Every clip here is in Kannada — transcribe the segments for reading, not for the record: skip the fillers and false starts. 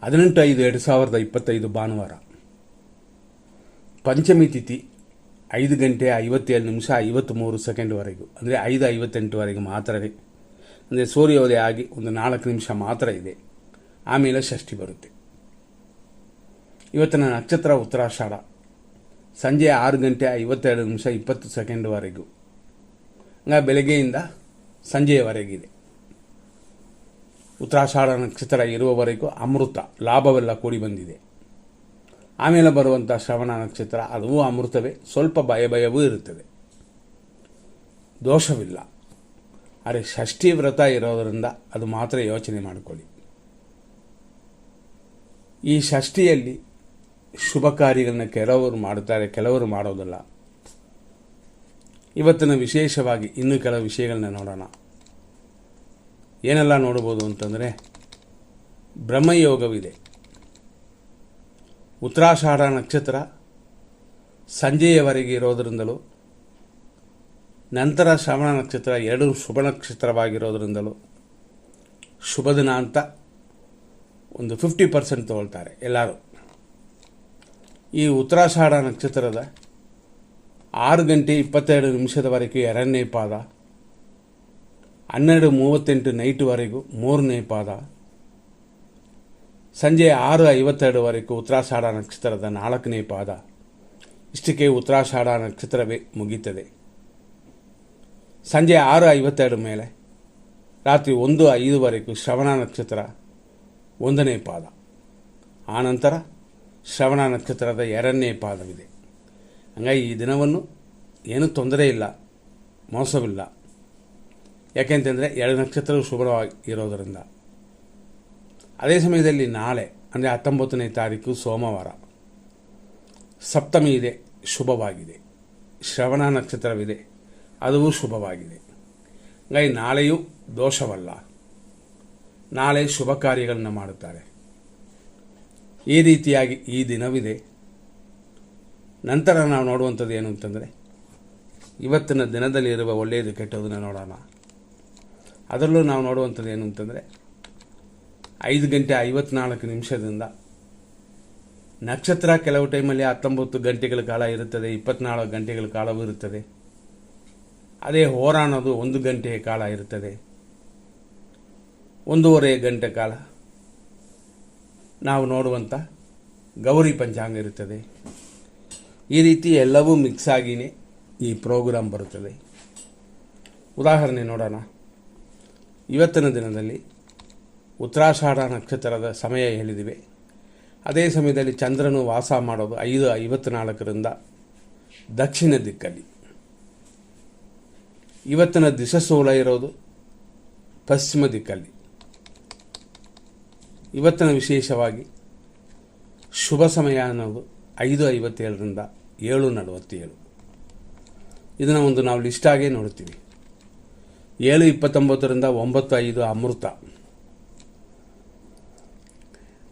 18/5/2025 ಭಾನುವಾರ. ಪಂಚಮಿ ತಿಥಿ 5 ಗಂಟೆ 57 ನಿಮಿಷ 53 ಸೆಕೆಂಡ್ವರೆಗೂ, ಅಂದರೆ 5:58ವರೆಗೂ ಮಾತ್ರ. ಅಂದರೆ ಸೂರ್ಯೋದಯ ಆಗಿ ಒಂದು 4 ನಿಮಿಷ ಮಾತ್ರ ಇದೆ. ಆಮೇಲೆ ಷಷ್ಠಿ ಬರುತ್ತೆ. ಇವತ್ತಿನ ನಕ್ಷತ್ರ ಉತ್ತರಾಷಾಢ. ಸಂಜೆ 6 ಗಂಟೆ 52 ನಿಮಿಷ 20 ಸೆಕೆಂಡ್ವರೆಗೂ, ಹಂಗಾಗಿ ಬೆಳಗ್ಗೆಯಿಂದ ಸಂಜೆಯವರೆಗಿದೆ. ಉತ್ತರಾಷಾಢ ನಕ್ಷತ್ರ ಇರುವವರೆಗೂ ಅಮೃತ ಲಾಭವೆಲ್ಲ ಕೂಡಿ ಬಂದಿದೆ. ಆಮೇಲೆ ಬರುವಂಥ ಶ್ರವಣ ನಕ್ಷತ್ರ, ಅದೂ ಅಮೃತವೇ, ಸ್ವಲ್ಪ ಭಯವೂ ಇರುತ್ತದೆ, ದೋಷವಿಲ್ಲ. ಆದರೆ ಷಷ್ಠಿ ವ್ರತ ಇರೋದರಿಂದ ಅದು ಮಾತ್ರ ಯೋಚನೆ ಮಾಡಿಕೊಳ್ಳಿ. ಈ ಷಷ್ಠಿಯಲ್ಲಿ ಶುಭ ಕಾರ್ಯಗಳನ್ನ ಕೆಲವರು ಮಾಡುತ್ತಾರೆ, ಕೆಲವರು ಮಾಡೋದಿಲ್ಲ. ಇವತ್ತಿನ ವಿಶೇಷವಾಗಿ ಇನ್ನೂ ಕೆಲವು ವಿಷಯಗಳನ್ನ ನೋಡೋಣ. ಏನೆಲ್ಲ ನೋಡ್ಬೋದು ಅಂತಂದರೆ, ಬ್ರಹ್ಮಯೋಗವಿದೆ. ಉತ್ತರಾಷಾಢ ನಕ್ಷತ್ರ ಸಂಜೆಯವರೆಗೆ ಇರೋದರಿಂದಲೂ, ನಂತರ ಶ್ರವಣ ನಕ್ಷತ್ರ 2 ಶುಭ ನಕ್ಷತ್ರವಾಗಿರೋದರಿಂದಲೂ ಶುಭ ದಿನ ಅಂತ ಒಂದು 50% ತಗೊಳ್ತಾರೆ ಎಲ್ಲರೂ. ಈ ಉತ್ತರಾಷಾಢ ನಕ್ಷತ್ರದ 6 ಗಂಟೆ 22 ನಿಮಿಷದವರೆಗೂ 2ನೇ ಪಾದ, 12:38 ನೈಟ್ವರೆಗೂ 3ನೇ ಪಾದ, ಸಂಜೆ 6:52ವರೆಗೂ ಉತ್ತರಾಷಾಢ ನಕ್ಷತ್ರದ 4ನೇ ಪಾದ. ಇಷ್ಟಕ್ಕೆ ಉತ್ತರಾಷಾಢ ನಕ್ಷತ್ರವೇ ಮುಗೀತದೆ. ಸಂಜೆ 6:52 ಮೇಲೆ ರಾತ್ರಿ 1:05ವರೆಗೂ ಶ್ರವಣ ನಕ್ಷತ್ರ 1ನೇ ಪಾದ. ಆನಂತರ ಶ್ರವಣ ನಕ್ಷತ್ರದ 2ನೇ ಪಾದವಿದೆ. ಹಂಗಾಗಿ ಈ ದಿನವನ್ನು ಏನೂ ತೊಂದರೆ ಇಲ್ಲ, ಮೋಸವಿಲ್ಲ. ಯಾಕೆಂತಂದರೆ 2 ನಕ್ಷತ್ರಗಳು ಶುಭವಾಗಿರೋದರಿಂದ. ಅದೇ ಸಮಯದಲ್ಲಿ ನಾಳೆ ಅಂದರೆ 19ನೇ ತಾರೀಕು ಸೋಮವಾರ ಸಪ್ತಮಿ ಇದೆ, ಶುಭವಾಗಿದೆ. ಶ್ರವಣ ನಕ್ಷತ್ರವಿದೆ, ಅದೂ ಶುಭವಾಗಿದೆ. ಹಂಗಾಗಿ ನಾಳೆಯೂ ದೋಷವಲ್ಲ. ನಾಳೆ ಶುಭ ಕಾರ್ಯಗಳನ್ನು ಮಾಡುತ್ತಾರೆ. ಈ ರೀತಿಯಾಗಿ ಈ ದಿನವಿದೆ. ನಂತರ ನಾವು ನೋಡುವಂಥದ್ದು ಏನು ಅಂತಂದರೆ, ಇವತ್ತಿನ ದಿನದಲ್ಲಿರುವ ಒಳ್ಳೆಯದು ಕೆಟ್ಟದನ್ನು ನೋಡೋಣ. ಅದರಲ್ಲೂ ನಾವು ನೋಡುವಂಥದ್ದು ಏನು ಅಂತಂದರೆ, 5 ಗಂಟೆ 54 ನಿಮಿಷದಿಂದ ನಕ್ಷತ್ರ ಕೆಲವು ಟೈಮಲ್ಲಿ 19 ಗಂಟೆಗಳ ಕಾಲ ಇರುತ್ತದೆ, 24 ಗಂಟೆಗಳ ಕಾಲವೂ ಇರುತ್ತದೆ. ಅದೇ ಹೋರ ಅನ್ನೋದು 1 ಗಂಟೆಯ ಕಾಲ ಇರುತ್ತದೆ, 1.5 ಗಂಟೆ ಕಾಲ ನಾವು ನೋಡುವಂಥ ಗೌರಿ ಪಂಚಾಂಗ ಇರುತ್ತದೆ. ಈ ರೀತಿ ಎಲ್ಲವೂ ಮಿಕ್ಸ್ ಆಗಿಯೇ ಈ ಪ್ರೋಗ್ರಾಂ ಬರುತ್ತದೆ. ಉದಾಹರಣೆ ನೋಡೋಣ. ಇವತ್ತಿನ ದಿನದಲ್ಲಿ ಉತ್ತರಾಷಾಢ ನಕ್ಷತ್ರದ ಸಮಯ ಹೇಳಿದಿವೆ. ಅದೇ ಸಮಯದಲ್ಲಿ ಚಂದ್ರನು ವಾಸ ಮಾಡೋದು 5:54ರಿಂದ ದಕ್ಷಿಣ ದಿಕ್ಕಲ್ಲಿ. ಇವತ್ತಿನ ದಿಶಸೂಲ ಇರೋದು ಪಶ್ಚಿಮ ದಿಕ್ಕಲ್ಲಿ. ಇವತ್ತಿನ ವಿಶೇಷವಾಗಿ ಶುಭ ಸಮಯ ಅನ್ನೋದು 5:57ರಿಂದ 7:47. ಇದನ್ನು ಒಂದು ನಾವು ಲಿಸ್ಟಾಗೇ ನೋಡ್ತೀವಿ. 7:29ರಿಂದ 9:05 ಅಮೃತ.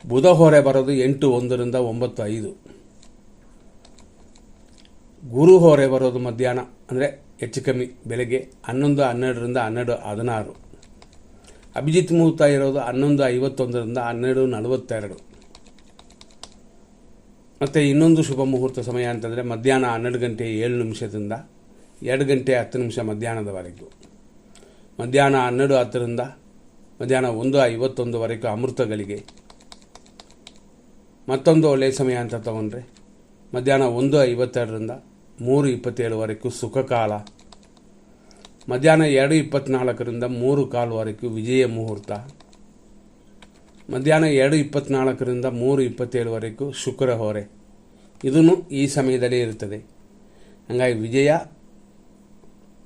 ಬುಧ ಹೊರೆ ಬರೋದು 8:01ರಿಂದ 9:05. ಗುರು ಹೊರೆ ಬರೋದು ಮಧ್ಯಾಹ್ನ, ಅಂದರೆ ಹೆಚ್ಚು ಕಮ್ಮಿ ಬೆಳಗ್ಗೆ 11:12ರಿಂದ 12:16. ಅಭಿಜಿತ್ ಮುಹೂರ್ತ ಇರೋದು 11:51ರಿಂದ 12:42. ಮತ್ತು ಇನ್ನೊಂದು ಶುಭ ಮುಹೂರ್ತ ಸಮಯ ಅಂತಂದರೆ ಮಧ್ಯಾಹ್ನ 12 ಗಂಟೆ 7 ನಿಮಿಷದಿಂದ 2 ಗಂಟೆ 10 ನಿಮಿಷ ಮಧ್ಯಾಹ್ನದವರೆಗೂ. ಮಧ್ಯಾಹ್ನ 12:10ರಿಂದ ಮಧ್ಯಾಹ್ನ 1:51ವರೆಗೂ ಅಮೃತಗಳಿಗೆ. ಮತ್ತೊಂದು ಒಳ್ಳೆಯ ಸಮಯ ಅಂತ ತಗೊಂಡ್ರೆ ಮಧ್ಯಾಹ್ನ 1:52ರಿಂದ 3:27ವರೆಗೂ ಸುಖಕಾಲ. ಮಧ್ಯಾಹ್ನ 2:24ರಿಂದ 3:15ವರೆಗೂ ವಿಜಯ ಮುಹೂರ್ತ. ಮಧ್ಯಾಹ್ನ 2:24ರಿಂದ 3:27ವರೆಗೂ ಶುಕ್ರ ಹೊರೆ. ಇದೂ ಈ ಸಮಯದಲ್ಲೇ ಇರುತ್ತದೆ. ಹಾಗಾಗಿ ವಿಜಯ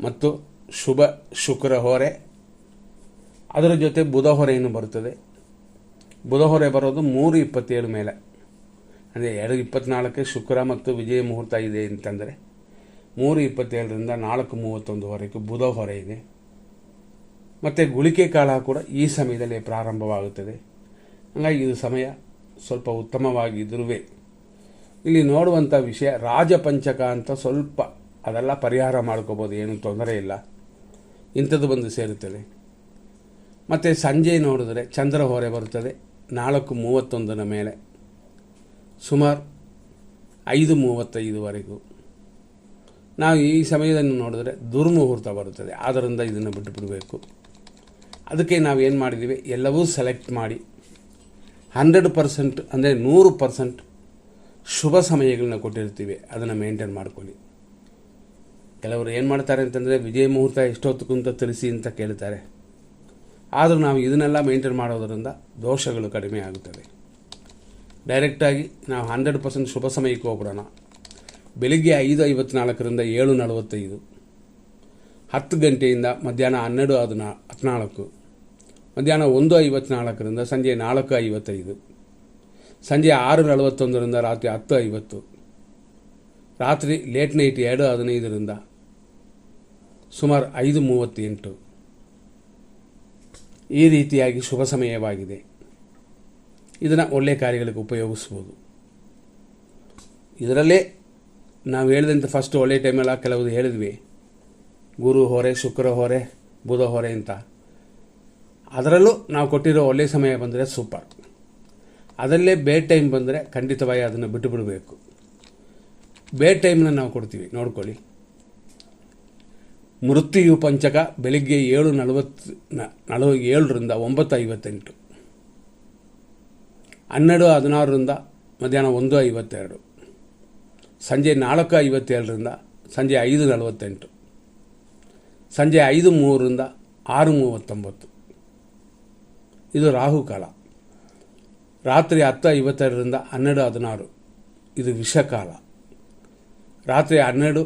ಮತ್ತು ಶುಭ ಶುಕ್ರ ಹೊರೆ, ಅದರ ಜೊತೆ ಬುಧ ಹೊರೆಯನ್ನು ಬರುತ್ತದೆ. ಬುಧ ಹೊರೆ ಬರೋದು 3:27 ಮೇಲೆ, ಅಂದರೆ 2:24ಕ್ಕೆ ಶುಕ್ರ ಮತ್ತು ವಿಜಯ ಮುಹೂರ್ತ ಇದೆ ಅಂತಂದರೆ 3:27ರಿಂದ 4:31ವರೆಗೂ ಬುಧ ಹೊರೆ ಇದೆ. ಮತ್ತು ಗುಳಿಕೆ ಕಾಲ ಕೂಡ ಈ ಸಮಯದಲ್ಲಿ ಪ್ರಾರಂಭವಾಗುತ್ತದೆ. ಹಾಗಾಗಿ ಇದು ಸಮಯ ಸ್ವಲ್ಪ ಉತ್ತಮವಾಗಿದ್ದರೂ ಇಲ್ಲಿ ನೋಡುವಂಥ ವಿಷಯ ರಾಜಪಂಚಕ ಅಂತ ಸ್ವಲ್ಪ ಅದೆಲ್ಲ ಪರಿಹಾರ ಮಾಡ್ಕೋಬೋದು, ಏನೂ ತೊಂದರೆ ಇಲ್ಲ. ಇಂಥದ್ದು ಬಂದು ಸೇರುತ್ತದೆ. ಮತ್ತು ಸಂಜೆ ನೋಡಿದ್ರೆ ಚಂದ್ರ ಹೊರೆ ಬರುತ್ತದೆ, 4:31 ಮೇಲೆ ಸುಮಾರು 5:35ವರೆಗೂ ನಾವು ಈ ಸಮಯದಲ್ಲಿ ನೋಡಿದ್ರೆ ದುರ್ಮುಹೂರ್ತ ಬರುತ್ತದೆ. ಆದ್ದರಿಂದ ಇದನ್ನು ಬಿಟ್ಟುಬಿಡಬೇಕು. ಅದಕ್ಕೆ ನಾವು ಏನು ಮಾಡಿದ್ದೀವಿ, ಎಲ್ಲವೂ ಸೆಲೆಕ್ಟ್ ಮಾಡಿ 100% ಅಂದರೆ 100% ಶುಭ ಸಮಯಗಳನ್ನ ಕೊಟ್ಟಿರ್ತೀವಿ. ಅದನ್ನು ಮೇಂಟೈನ್ ಮಾಡ್ಕೊಳ್ಳಿ. ಕೆಲವರು ಏನು ಮಾಡ್ತಾರೆ ಅಂತಂದರೆ ವಿಜಯ ಮುಹೂರ್ತ ಎಷ್ಟೊತ್ತಕ್ಕೂ ಅಂತ ತಿಳಿಸಿ ಅಂತ ಕೇಳ್ತಾರೆ. ಆದರೂ ನಾವು ಇದನ್ನೆಲ್ಲ ಮೇಂಟೈನ್ ಮಾಡೋದರಿಂದ ದೋಷಗಳು ಕಡಿಮೆ ಆಗುತ್ತವೆ. ಡೈರೆಕ್ಟಾಗಿ ನಾವು 100% ಶುಭ ಸಮಯಕ್ಕೆ ಹೋಗ್ಬಿಡೋಣ. ಬೆಳಿಗ್ಗೆ 5:54ರಿಂದ 7:45, 10 ಗಂಟೆಯಿಂದ ಮಧ್ಯಾಹ್ನ 12:14, ಮಧ್ಯಾಹ್ನ 1:54ರಿಂದ ಸಂಜೆ 4:55, ಸಂಜೆ 6:41ರಿಂದ ರಾತ್ರಿ 10:50, ರಾತ್ರಿ ಲೇಟ್ ನೈಟ್ 2:15ರಿಂದ ಸುಮಾರು 5:38. ಈ ರೀತಿಯಾಗಿ ಶುಭ ಸಮಯವಾಗಿದೆ. ಇದನ್ನು ಒಳ್ಳೆಯ ಕಾರ್ಯಗಳಿಗೆ ಉಪಯೋಗಿಸ್ಬೋದು. ಇದರಲ್ಲೇ ನಾವು ಹೇಳಿದಂತೆ ಫಸ್ಟ್ ಒಳ್ಳೆಯ ಟೈಮೆಲ್ಲ ಕೆಲವುದು ಹೇಳಿದ್ವಿ, ಗುರು ಹೊರೆ, ಶುಕ್ರ ಹೊರೆ, ಬುಧ ಹೊರೆ ಅಂತ. ಅದರಲ್ಲೂ ನಾವು ಕೊಟ್ಟಿರೋ ಒಳ್ಳೆಯ ಸಮಯ ಬಂದರೆ ಸೂಪರ್. ಅದರಲ್ಲೇ ಬೇಡ್ ಟೈಮ್ ಬಂದರೆ ಖಂಡಿತವಾಗಿ ಅದನ್ನು ಬಿಟ್ಟು ಬಿಡಬೇಕು. ಬೇಡ್ ಟೈಮ್ನ ನಾವು ಕೊಡ್ತೀವಿ, ನೋಡ್ಕೊಳ್ಳಿ. ಮೃತ್ಯು ಪಂಚಕ ಬೆಳಿಗ್ಗೆ 7:47ರಿಂದ 9:58, 12:16ರಿಂದ ಮಧ್ಯಾಹ್ನ 1:52, ಸಂಜೆ 4:57ರಿಂದ ಸಂಜೆ 5:48, ಸಂಜೆ 5:03ರಿಂದ 6:39. ಇದು ರಾಹುಕಾಲ. ರಾತ್ರಿ 10:52ರಿಂದ 12:16 ಇದು ವಿಷಕಾಲ. ರಾತ್ರಿ 12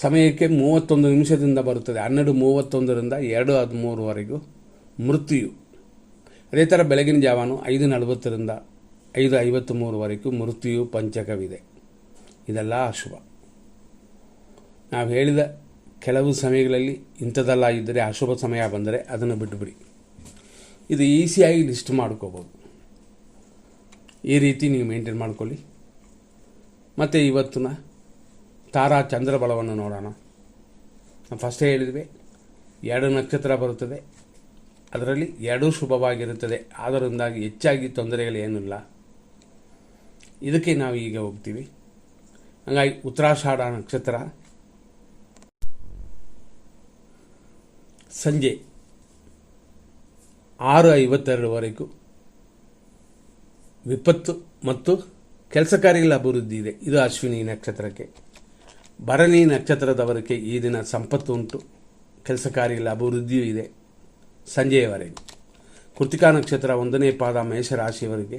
ಸಮಯಕ್ಕೆ 31 ನಿಮಿಷದಿಂದ ಬರುತ್ತದೆ. 12:31ರಿಂದ 2:13ವರೆಗೂ ಮೃತ್ಯು. ಅದೇ ಥರ ಬೆಳಗಿನ ಜಾವನು 5:40ರಿಂದ 5:53ವರೆಗೂ ಮೃತ್ಯು ಪಂಚಕವಿದೆ. ಇದೆಲ್ಲ ಅಶುಭ. ನಾವು ಹೇಳಿದ ಕೆಲವು ಸಮಯಗಳಲ್ಲಿ ಇಂಥದ್ದೆಲ್ಲ ಇದ್ದರೆ, ಅಶುಭ ಸಮಯ ಬಂದರೆ ಅದನ್ನು ಬಿಟ್ಟುಬಿಡಿ. ಇದು ಈಸಿಯಾಗಿ ಲಿಸ್ಟ್ ಮಾಡ್ಕೋಬೋದು. ಈ ರೀತಿ ನೀವು ಮೇಂಟೈನ್ ಮಾಡ್ಕೊಳ್ಳಿ. ಮತ್ತು ಇವತ್ತಿನ ತಾರಾ ಚಂದ್ರಬಲವನ್ನು ನೋಡೋಣ. ನಾವು ಫಸ್ಟೇ ಹೇಳಿದ್ವಿ, 2 ನಕ್ಷತ್ರ ಬರುತ್ತದೆ. ಅದರಲ್ಲಿ 2 ಶುಭವಾಗಿರುತ್ತದೆ. ಆದ್ದರಿಂದಾಗಿ ಹೆಚ್ಚಾಗಿ ತೊಂದರೆಗಳೇನಿಲ್ಲ. ಇದಕ್ಕೆ ನಾವು ಈಗ ಹೋಗ್ತೀವಿ. ಹಾಗಾಗಿ ಉತ್ತರಾಷಾಢ ನಕ್ಷತ್ರ ಸಂಜೆ 6:52ವರೆಗೂ ವಿಪತ್ತು ಮತ್ತು ಕೆಲಸ ಕಾರ್ಯಗಳ ಅಭಿವೃದ್ಧಿ ಇದೆ. ಇದು ಅಶ್ವಿನಿ ನಕ್ಷತ್ರಕ್ಕೆ. ಭರಣಿ ನಕ್ಷತ್ರದವರಿಗೆ ಈ ದಿನ ಸಂಪತ್ತು ಉಂಟು, ಕೆಲಸ ಕಾರ್ಯಗಳ ಅಭಿವೃದ್ಧಿಯೂ ಇದೆ ಸಂಜೆಯವರೆಗೂ. ಕೃತಿಕಾ ನಕ್ಷತ್ರ 1ನೇ ಪಾದ ಮೇಷರಾಶಿಯವರಿಗೆ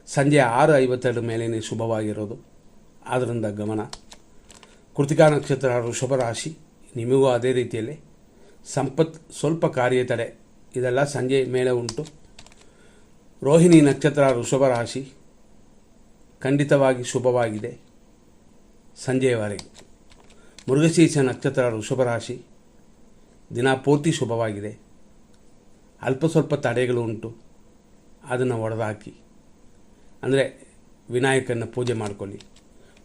ಸಂಜೆ 6:52 ಮೇಲೇ ಶುಭವಾಗಿರೋದು. ಆದ್ದರಿಂದ ಗಮನ. ಕೃತಿಕಾ ನಕ್ಷತ್ರ ವೃಷಭ ರಾಶಿ, ನಿಮಗೂ ಅದೇ ರೀತಿಯಲ್ಲಿ ಸಂಪತ್ತು, ಸ್ವಲ್ಪ ಕಾರ್ಯತಡೆ ಇದೆಲ್ಲ ಸಂಜೆ ಮೇಲೆ ಉಂಟು. ರೋಹಿಣಿ ನಕ್ಷತ್ರ ವೃಷಭ ರಾಶಿ ಖಂಡಿತವಾಗಿ ಶುಭವಾಗಿದೆ ಸಂಜೆಯವರೆಗೆ. ಮೃಗಶೀರ್ಷ ನಕ್ಷತ್ರ ವೃಷಭ ರಾಶಿ ದಿನ ಪೂರ್ತಿ ಶುಭವಾಗಿದೆ. ಅಲ್ಪ ಸ್ವಲ್ಪ ತಡೆಗಳು ಉಂಟು, ಅದನ್ನು ಹೊಡೆದಾಕಿ. ಅಂದರೆ ವಿನಾಯಕನ ಪೂಜೆ ಮಾಡಿಕೊಳ್ಳಿ.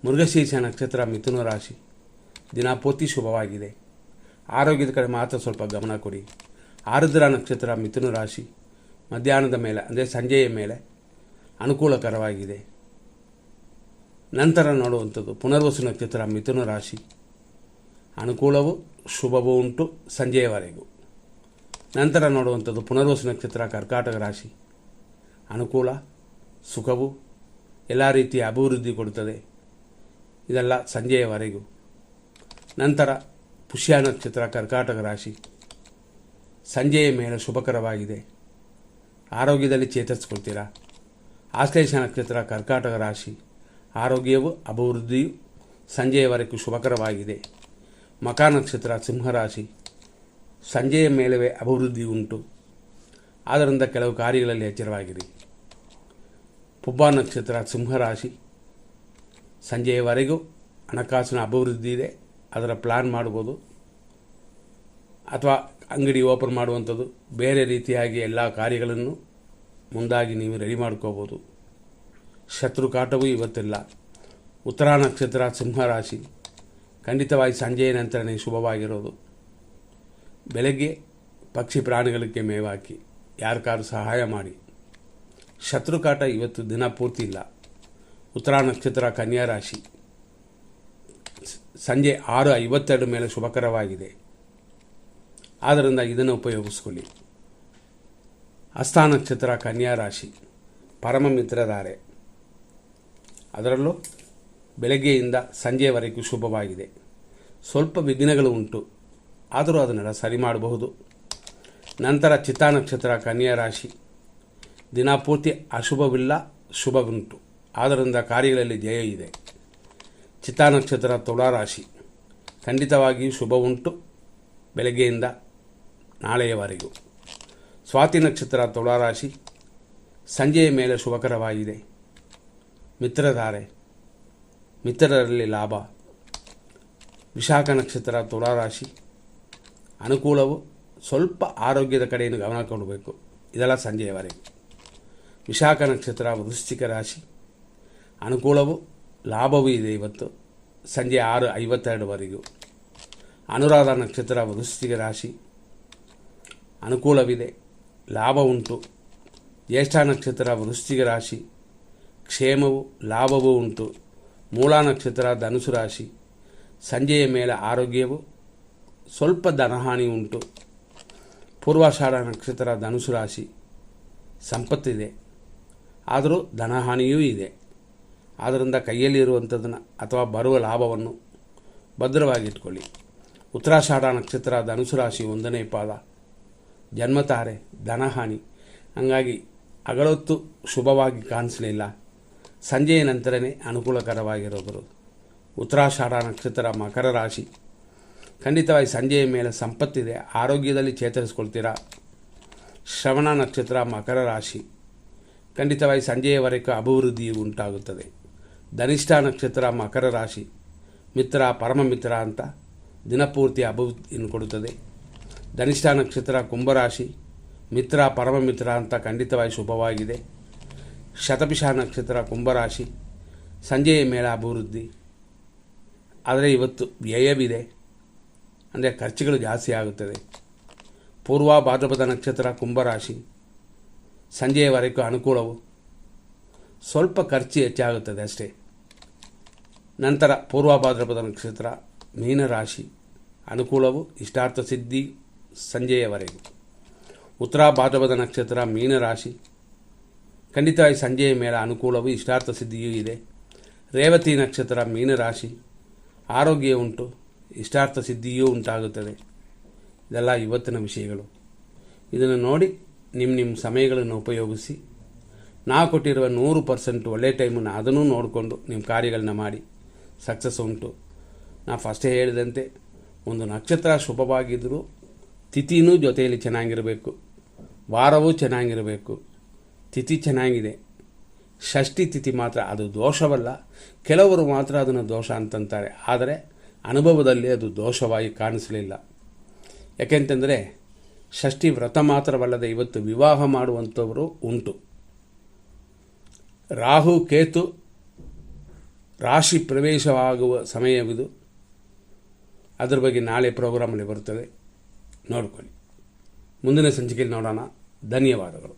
ಮೃಗಶೀರ್ಷ ನಕ್ಷತ್ರ ಮಿಥುನ ರಾಶಿ ದಿನ ಪೂರ್ತಿ ಶುಭವಾಗಿದೆ. ಆರೋಗ್ಯದ ಕಡೆ ಮಾತ್ರ ಸ್ವಲ್ಪ ಗಮನ ಕೊಡಿ. ಆರುದ್ರ ನಕ್ಷತ್ರ ಮಿಥುನ ರಾಶಿ ಮಧ್ಯಾಹ್ನದ ಮೇಲೆ ಅಂದರೆ ಸಂಜೆಯ ಮೇಲೆ ಅನುಕೂಲಕರವಾಗಿದೆ. ನಂತರ ನೋಡುವಂಥದ್ದು ಪುನರ್ವಸು ನಕ್ಷತ್ರ ಮಿಥುನ ರಾಶಿ, ಅನುಕೂಲವು ಶುಭವೂ ಉಂಟು ಸಂಜೆಯವರೆಗೂ. ನಂತರ ನೋಡುವಂಥದ್ದು ಪುನರ್ವಸು ನಕ್ಷತ್ರ ಕರ್ಕಾಟಕ ರಾಶಿ, ಅನುಕೂಲ ಸುಖವು ಎಲ್ಲ ರೀತಿಯ ಅಭಿವೃದ್ಧಿ ಕೊಡುತ್ತದೆ. ಇದೆಲ್ಲ ಸಂಜೆಯವರೆಗೂ. ನಂತರ ಪುಷ್ಯ ನಕ್ಷತ್ರ ಕರ್ಕಾಟಕ ರಾಶಿ ಸಂಜೆಯ ಮೇಲೆ ಶುಭಕರವಾಗಿದೆ. ಆರೋಗ್ಯದಲ್ಲಿ ಚೇತರಿಸ್ಕೊಳ್ತೀರಾ. ಆಶ್ಲೇಷ ನಕ್ಷತ್ರ ಕರ್ಕಾಟಕ ರಾಶಿ, ಆರೋಗ್ಯವು ಅಭಿವೃದ್ಧಿಯು ಸಂಜೆಯವರೆಗೂ ಶುಭಕರವಾಗಿದೆ. ಮಖ ನಕ್ಷತ್ರ ಸಿಂಹರಾಶಿ, ಸಂಜೆಯ ಮೇಲವೇ ಅಭಿವೃದ್ಧಿ ಉಂಟು. ಆದ್ದರಿಂದ ಕೆಲವು ಕಾರ್ಯಗಳಲ್ಲಿ ಎಚ್ಚರವಾಗಿರಿ. ಪುಬ್ಬ ನಕ್ಷತ್ರ ಸಿಂಹರಾಶಿ, ಸಂಜೆಯವರೆಗೂ ಹಣಕಾಸಿನ ಅಭಿವೃದ್ಧಿ ಇದೆ. ಅದರ ಪ್ಲಾನ್ ಮಾಡ್ಬೋದು, ಅಥವಾ ಅಂಗಡಿ ಓಪನ್ ಮಾಡುವಂಥದ್ದು, ಬೇರೆ ರೀತಿಯಾಗಿ ಎಲ್ಲ ಕಾರ್ಯಗಳನ್ನು ಮುಂದಾಗಿ ನೀವು ರೆಡಿ ಮಾಡ್ಕೋಬೋದು. ಶತ್ರು ಕಾಟವೂ ಇವತ್ತಿಲ್ಲ. ಉತ್ತರ ನಕ್ಷತ್ರ ಸಿಂಹರಾಶಿ ಖಂಡಿತವಾಗಿ ಸಂಜೆಯ ನಂತರನೇ ಶುಭವಾಗಿರೋದು. ಬೆಳಗ್ಗೆ ಪಕ್ಷಿ ಪ್ರಾಣಿಗಳಿಗೆ ಮೇವಾಕಿ, ಯಾರಿಗಾರು ಸಹಾಯ ಮಾಡಿ. ಶತ್ರುಕಾಟ ಇವತ್ತು ದಿನ ಪೂರ್ತಿ ಇಲ್ಲ. ಉತ್ತರ ನಕ್ಷತ್ರ ಕನ್ಯಾ ರಾಶಿ ಸಂಜೆ 6:52 ಮೇಲೆ ಶುಭಕರವಾಗಿದೆ. ಆದ್ದರಿಂದ ಇದನ್ನು ಉಪಯೋಗಿಸ್ಕೊಳ್ಳಿ. ಹಸ್ತ ನಕ್ಷತ್ರ ಕನ್ಯಾ ರಾಶಿ ಪರಮ ಮಿತ್ರಧಾರೆ, ಅದರಲ್ಲೂ ಬೆಳಗ್ಗೆಯಿಂದ ಸಂಜೆಯವರೆಗೂ ಶುಭವಾಗಿದೆ. ಸ್ವಲ್ಪ ವಿಘ್ನಗಳು ಉಂಟು, ಆದರೂ ಅದನ್ನೆಲ್ಲ ಸರಿ ಮಾಡಬಹುದು. ನಂತರ ಚಿತ್ತಾ ನಕ್ಷತ್ರ ಕನ್ಯಾ ರಾಶಿ ದಿನಪೂರ್ತಿ ಅಶುಭವಿಲ್ಲ, ಶುಭವುಂಟು. ಆದ್ದರಿಂದ ಕಾರ್ಯಗಳಲ್ಲಿ ಜಯ ಇದೆ. ಚಿತ್ತಾ ನಕ್ಷತ್ರ ತುಲಾ ರಾಶಿ ಖಂಡಿತವಾಗಿಯೂ ಶುಭ ಉಂಟು ಬೆಳಗ್ಗೆಯಿಂದ ನಾಳೆಯವರೆಗೂ. ಸ್ವಾತಿ ನಕ್ಷತ್ರ ತುಲಾ ರಾಶಿ ಸಂಜೆಯ ಮೇಲೆ ಶುಭಕರವಾಗಿದೆ. ಮಿತ್ರಧಾರೆ, ಮಿತ್ರರಲ್ಲಿ ಲಾಭ. ವಿಶಾಖ ನಕ್ಷತ್ರ ತುಲಾ ರಾಶಿ ಅನುಕೂಲವು, ಸ್ವಲ್ಪ ಆರೋಗ್ಯದ ಕಡೆಯನ್ನು ಗಮನ ಕೊಡಬೇಕು. ಇದೆಲ್ಲ ಸಂಜೆಯವರೆಗೆ. ವಿಶಾಖ ನಕ್ಷತ್ರ ವೃಶ್ಚಿಕ ರಾಶಿ ಅನುಕೂಲವು, ಲಾಭವೂ ಇದೆ ಇವತ್ತು ಸಂಜೆ 6:52ವರೆಗೂ. ಅನುರಾಧ ನಕ್ಷತ್ರ ವೃಶ್ಚಿಕ ರಾಶಿ ಅನುಕೂಲವಿದೆ, ಲಾಭ ಉಂಟು. ಜ್ಯೇಷ್ಠ ನಕ್ಷತ್ರ ವೃಶ್ಚಿಕ ರಾಶಿ ಕ್ಷೇಮವು, ಲಾಭವೂ ಉಂಟು. ಮೂಲ ನಕ್ಷತ್ರ ಧನುಸು ರಾಶಿ ಸಂಜೆಯ ಮೇಲೆ ಆರೋಗ್ಯವು, ಸ್ವಲ್ಪ ಧನಹಾನಿ ಉಂಟು. ಪೂರ್ವಾಷಾಢ ನಕ್ಷತ್ರ ಧನುಸು ರಾಶಿ ಸಂಪತ್ತಿದೆ, ಆದರೂ ಧನಹಾನಿಯೂ ಇದೆ. ಆದ್ದರಿಂದ ಕೈಯಲ್ಲಿರುವಂಥದ್ದನ್ನು ಅಥವಾ ಬರುವ ಲಾಭವನ್ನು ಭದ್ರವಾಗಿಟ್ಕೊಳ್ಳಿ. ಉತ್ತರಾಷಾಢ ನಕ್ಷತ್ರ ಧನುಸು ರಾಶಿ 1ನೇ ಪಾದ ಜನ್ಮತಾರೆ, ಧನಹಾನಿ. ಹಾಗಾಗಿ ಹಗಲೊತ್ತು ಶುಭವಾಗಿ ಕಾಣಿಸಲಿಲ್ಲ, ಸಂಜೆಯ ನಂತರನೇ ಅನುಕೂಲಕರವಾಗಿರೋದು. ಉತ್ತರಾಷಾಢ ನಕ್ಷತ್ರ ಮಕರ ರಾಶಿ ಖಂಡಿತವಾಗಿ ಸಂಜೆಯ ಮೇಲೆ ಸಂಪತ್ತಿದೆ, ಆರೋಗ್ಯದಲ್ಲಿ ಚೇತರಿಸ್ಕೊಳ್ತೀರಾ. ಶ್ರವಣ ನಕ್ಷತ್ರ ಮಕರ ರಾಶಿ ಖಂಡಿತವಾಗಿ ಸಂಜೆಯವರೆಗೂ ಅಭಿವೃದ್ಧಿ ಉಂಟಾಗುತ್ತದೆ. ಧನಿಷ್ಠ ನಕ್ಷತ್ರ ಮಕರ ರಾಶಿ ಮಿತ್ರ, ಪರಮ ಮಿತ್ರ ಅಂತ ದಿನಪೂರ್ತಿ ಅಭಿವೃದ್ಧಿಯನ್ನು ಕೊಡುತ್ತದೆ. ಧನಿಷ್ಠ ನಕ್ಷತ್ರ ಕುಂಭರಾಶಿ ಮಿತ್ರ, ಪರಮ ಮಿತ್ರ ಅಂತ ಖಂಡಿತವಾಗಿ ಶುಭವಾಗಿದೆ. ಶತಭಿಷ ನಕ್ಷತ್ರ ಕುಂಭರಾಶಿ ಸಂಜೆಯ ಮೇಲೆ ಅಭಿವೃದ್ಧಿ, ಆದರೆ ಇವತ್ತು ವ್ಯಯವಿದೆ, ಅಂದರೆ ಖರ್ಚುಗಳು ಜಾಸ್ತಿ ಆಗುತ್ತದೆ. ಪೂರ್ವ ಭಾದ್ರಪದ ನಕ್ಷತ್ರ ಕುಂಭರಾಶಿ ಸಂಜೆಯವರೆಗೂ ಅನುಕೂಲವು, ಸ್ವಲ್ಪ ಖರ್ಚು ಹೆಚ್ಚಾಗುತ್ತದೆ ಅಷ್ಟೇ. ನಂತರ ಪೂರ್ವ ಭಾದ್ರಪದ ನಕ್ಷತ್ರ ಮೀನರಾಶಿ ಅನುಕೂಲವು, ಇಷ್ಟಾರ್ಥ ಸಿದ್ಧಿ ಸಂಜೆಯವರೆಗೂ. ಉತ್ತರ ಭಾದ್ರಪದ ನಕ್ಷತ್ರ ಮೀನರಾಶಿ ಖಂಡಿತವಾಗಿ ಸಂಜೆಯ ಮೇಲೆ ಅನುಕೂಲವು, ಇಷ್ಟಾರ್ಥ ಸಿದ್ಧಿಯೂ ಇದೆ. ರೇವತಿ ನಕ್ಷತ್ರ ಮೀನರಾಶಿ ಆರೋಗ್ಯ ಉಂಟು, ಇಷ್ಟಾರ್ಥ ಸಿದ್ಧಿಯೂ ಉಂಟಾಗುತ್ತದೆ. ಇದೆಲ್ಲ ಇವತ್ತಿನ ವಿಷಯಗಳು. ಇದನ್ನು ನೋಡಿ ನಿಮ್ಮ ಸಮಯಗಳನ್ನು ಉಪಯೋಗಿಸಿ, ನಾವು ಕೊಟ್ಟಿರುವ 100% ಒಳ್ಳೆಯ ಟೈಮನ್ನು ಅದನ್ನು ನೋಡಿಕೊಂಡು ನಿಮ್ಮ ಕಾರ್ಯಗಳನ್ನ ಮಾಡಿ ಸಕ್ಸಸ್ ಉಂಟು. ನಾನು ಫಸ್ಟೇ ಹೇಳಿದಂತೆ ಒಂದು ನಕ್ಷತ್ರ ಶುಭವಾಗಿದ್ದರೂ ತಿಥಿನೂ ಜೊತೆಯಲ್ಲಿ ಚೆನ್ನಾಗಿರಬೇಕು, ವಾರವೂ ಚೆನ್ನಾಗಿರಬೇಕು. ತಿಥಿ ಚೆನ್ನಾಗಿದೆ, ಷಷ್ಠಿ ತಿಥಿ ಮಾತ್ರ ಅದು ದೋಷವಲ್ಲ. ಕೆಲವರು ಮಾತ್ರ ಅದನ್ನು ದೋಷ ಅಂತಂತಾರೆ, ಆದರೆ ಅನುಭವದಲ್ಲಿ ಅದು ದೋಷವಾಗಿ ಕಾಣಿಸಲಿಲ್ಲ. ಯಾಕೆಂತಂದರೆ ಷಷ್ಠಿ ವ್ರತ ಮಾತ್ರವಲ್ಲದೆ ಇವತ್ತು ವಿವಾಹ ಮಾಡುವಂಥವರು ಉಂಟು. ರಾಹು ಕೇತು ರಾಶಿ ಪ್ರವೇಶವಾಗುವ ಸಮಯವಿದು. ಅದರ ಬಗ್ಗೆ ನಾಳೆ ಪ್ರೋಗ್ರಾಮಲ್ಲಿ ಬರುತ್ತದೆ, ನೋಡ್ಕೊಳ್ಳಿ. ಮುಂದಿನ ಸಂಚಿಕೆಯಲ್ಲಿ ನೋಡೋಣ. ಧನ್ಯವಾದಗಳು.